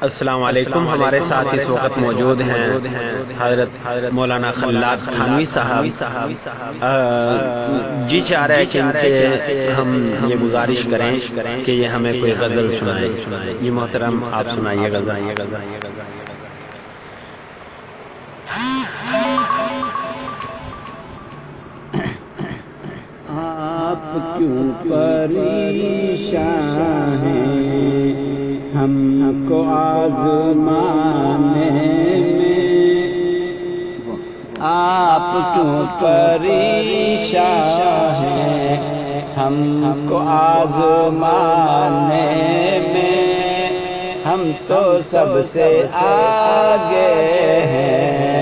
السلام علیکم. ہمارے ساتھ اس وقت موجود ہیں حضرت مولانا خلاد تھانوی صاحب. جی چاہ رہے ہیں کہ ان سے ہم یہ گزارش کریں کہ یہ ہمیں کوئی غزل سنائیں. یہ محترم آپ سنائیے غزل. آپ کیوں پریشان ہیں ہم کو آزمانے میں، آپ کیوں پریشان ہیں ہم کو آزمانے میں، ہم تو سب سے آگے ہیں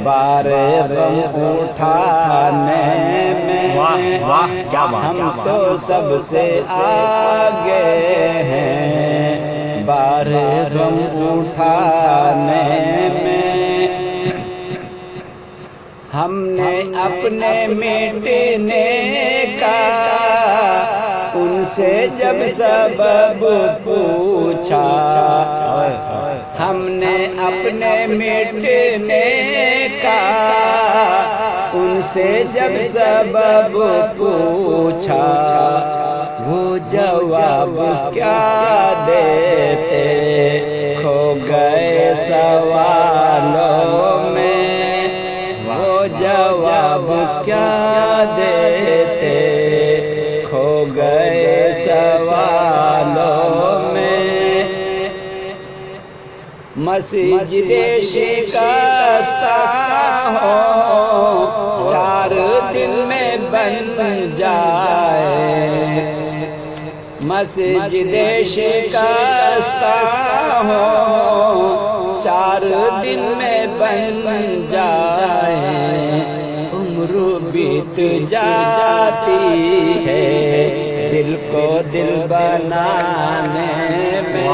بار غم اٹھانے میں، ہم تو سب سے آگے ہیں بار غم اٹھانے میں، ہم نے اپنے مٹنے کا ان سے جب سبب پوچھا، ہم نے اپنے مٹنے کا ان سے جب سبب پوچھا، وہ جواب کیا دیتے کھو گئے سوالوں میں، وہ جواب کیا دیتے کھو گئے سوالوں میں، مسجد شکستہ ہو 4 دن میں بن جائے، مسجد شکستہ ہو 4 دن میں بن جائے، عمر بیت جاتی ہے دل کو دل بنانے میں،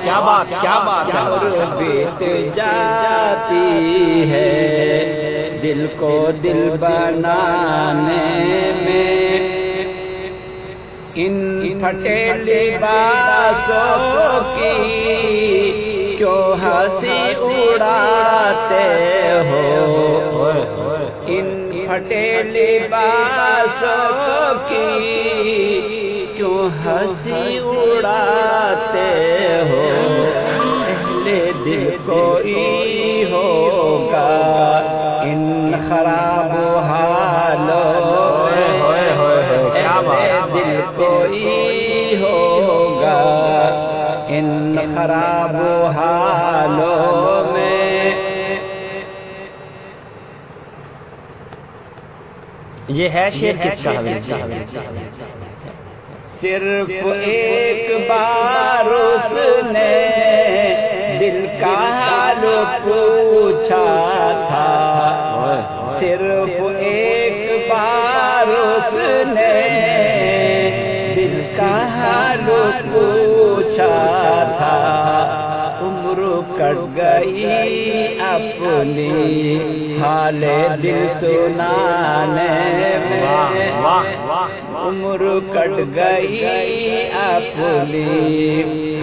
کیا بات عمر بیت جاتی ہے دل کو دل بنانے میں، ان پھٹے لباسوں کی کیوں ہنسی اڑاتے ہو، ان پھٹے لباسوں کی کیوں ہنسی اڑاتے ہو، اہل دل کوئی ہوگا ان خراب حالوں میں، اہل دل کوئی ہوگا ان خراب حالوں میں، یہ ہے شعر کس کا؟ صرف ایک بار اس نے دل کا حال پوچھا تھا، صرف ایک بار اس نے دل کا حال پوچھا تھا، عمر کٹ گئی اپنی حال دل سنانے میں، عمر کٹ گئی اپنی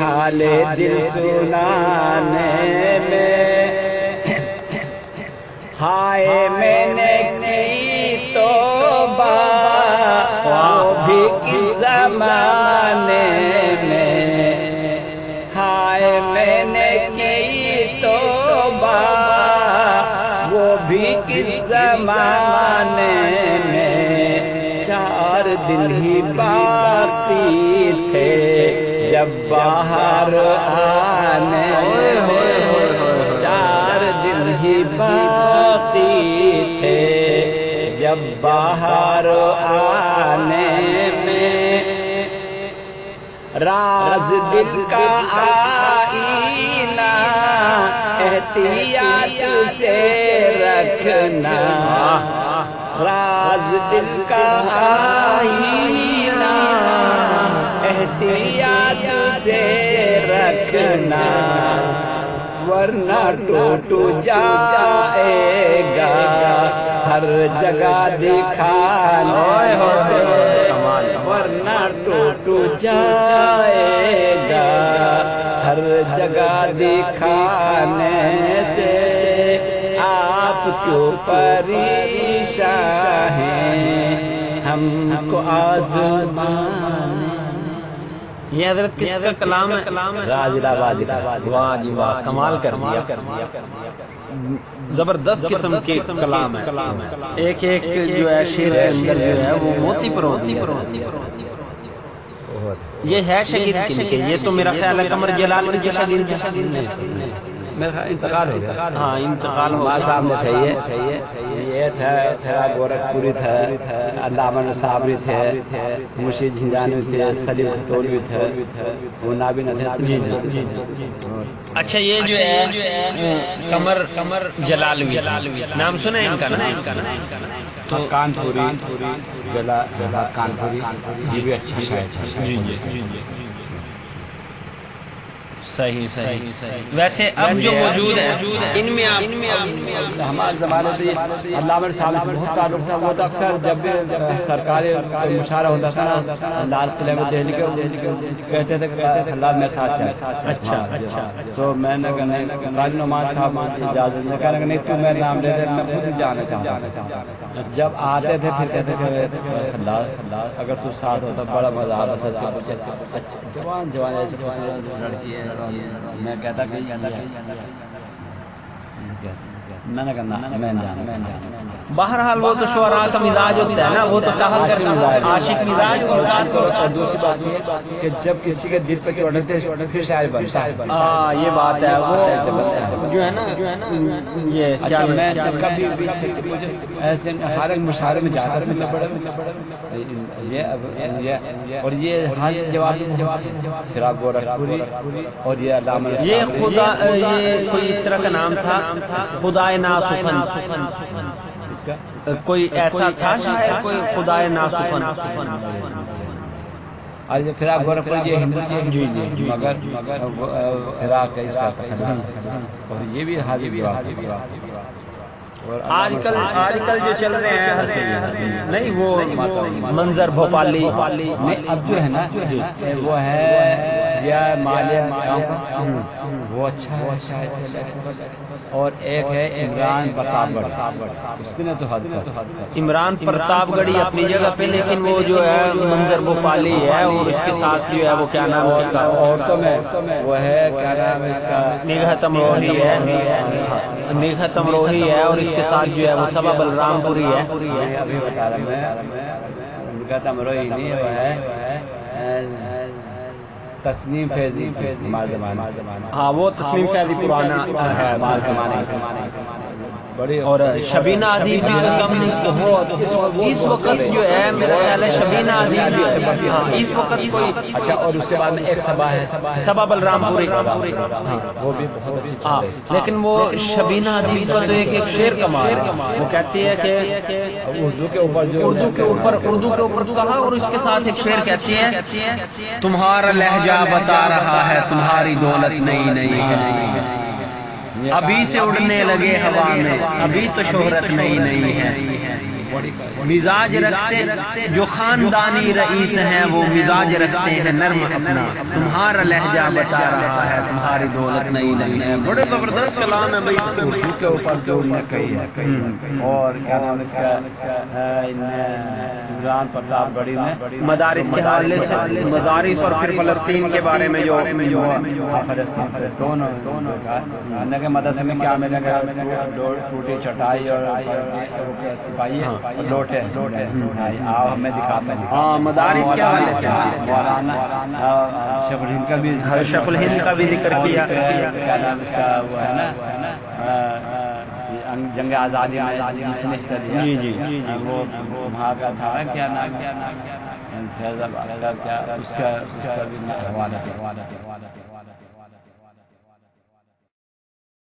حال دل سنانے میں، ہائے میں نے کی توبہ وہ بھی کس زمانے میں، ہائے میں نے کی توبہ وہ بھی کس زمانے میں، 4 دن ہی باقی تھے جب باہر آنے میں، 4 دن ہی باقی تھے جب باہر آنے میں، راز دل کا آئینہ احتیاط سے رکھنا، راز دل کا آئینہ احتیاط سے رکھنا، ورنہ ٹوٹ جائے گا ہر جگہ دکھانے سے، ورنہ ٹوٹ جائے گا ہر جگہ دکھانے سے آپ کیوں پریشان ہیں ہم کو آزمانے. یہ حضرت کس کا کلام ہے؟ راز الہ آبادی کا. واہ جی واہ، کمال کر دیا. زبردست قسم کے کلام ہے. ایک ایک جو ہے شعر کے اندر جو ہے وہ موتی پر ہوتی ہے. یہ ہے شاگرد کن کے؟ یہ تو میرا خیال ہے قمر جلالی کے شاگرد ہے. میرا انتقال ہو گیا. ہاں انتقال ہو گیا. صاحب نے تھے یہ تھا تھرا گورکھپوری تھا، علامہ صابری تھے، منشی جھنجھانوی تھے، سلیم خطولوی تھے، وہ نابینا تھے. اچھا یہ جو ہے قمر جلالوی نام سنا ہے ان کا؟ تو کانپوری کانپوری یہ بھی اچھا شاعر. صحیح. ویسے اب جو موجود ہے ان میں ہمارے زمانے میں علامہ صاحب سے بہت تعلق تھا. وہ تو اکثر جب بھی سرکاری مشاعرہ ہوتا تھا نا لال قلعہ میں دہلی کے کہتے تھے اللہ میرے ساتھ چل. اچھا. تو میں نے کہا قاری نعمان صاحب سے اجازت نے کہا نہیں تو میرا نام لے دے، میں خود جانا چاہتا ہوں. جب آتے تھے پھر کہتے تھے اللہ اگر تو ساتھ ہوتا بڑا مزہ آتا. جوان ایسی لڑکی ہے. میں کہتا کہ میں نے کہا میں جانا. بہرحال وہ تو شعراء کا مزاج ہوتا ہے نا، وہ تو کہا کرتا عاشق مزاج. اور دوسری بات یہ کہ جب کسی کے دل پہ چڑھتے پھر شاعر بنتا ہے. یہ بات ہے. وہ جو ہے نا یہ کیا میں کبھی بھی ایسے ہر ایک مشاعرے میں جاتا تھا اور یہ ہر جواب پھر آپ گورکھپوری اور یہ علامہ یہ خدا یہ کوئی اس طرح کا نام تھا خدائے ناصفن. کوئی ایسا تھا شاید کوئی خدائے ناصفن. فراق گورکھپور یہ ہندو جی مگر فراق اس کا اور یہ بھی حاضر بھی آج کل جو چل رہے ہیں نہیں وہ منظر بھوپالی اب جو ہے نا وہ ہے ضیاء مالیہ وہ اچھا ہے. اور ایک ہے عمران پرتاپ گڑھ اس نے تو حد عمران پرتاپ گڑھی اپنی جگہ پہ، لیکن وہ جو ہے منظر بھوپالی ہے اور اس کے ساتھ جو ہے وہ کیا نام ہے عورتوں میں وہ ہے کیا نام ہے اس کا نگہت امروہی ہے. نگہت امروہی ہے اور اس کے ساتھ جو ہے وہ صبا بلرام پوری ہے. ابھی بتا رہا میں نگہت امروہی نہیں وہ ہے تسنیم فیضی ہاں وہ تسنیم فیضی پرانا ہے بڑی. اور شبینہ ادیب بھی کم نہیں اس وقت جو ہے میرا خیال ہے شبینہ ادیب بھی اس وقت کوئی. اچھا اور اس کے بعد میں ایک صبا ہے صبا بلرام پوری وہ بھی بہت اچھی. لیکن وہ شبینہ ادیب کا تو ایک شعر کمال ہے. وہ کہتی ہے کہ اردو کے اوپر کہا اور اس کے ساتھ ایک شعر کہتی ہے تمہارا لہجہ بتا رہا ہے تمہاری دولت نئی ہے. ابھی سے اڑنے لگے ہوا میں ابھی تو شہرت نئی ہے. مزاج رکھتے جو خاندانی رئیس ہیں وہ مزاج رکھتے ہیں نرم اپنا. تمہارا لہجہ بتا رہا ہے تمہاری دولت نئی ہے. بڑے زبردست کلام ہے بھائی. اردو کے اوپر جو کہی ہے اور کیا نام اس کا عمران پرتاپ گڑھی نے مدارس کے حوالے سے مدارس اور پھر فلسطین کے بارے میں جو فلسطین کے مدرسے میں کیا ملے گا ٹوٹی چٹائی اور لوٹے آؤ ہمیں دکھاتے ہیں. ہاں مدارس کے حوالے سے مولانا شیخ الہند کا بھی ذکر کیا. کیا نام اس کا وہ ہے نا جنگ آزادی میں جس نے حصہ لیا جی وہ وہاں کا تھا کیا نام فیض آباد کا کیا اس کا بھی حوالہ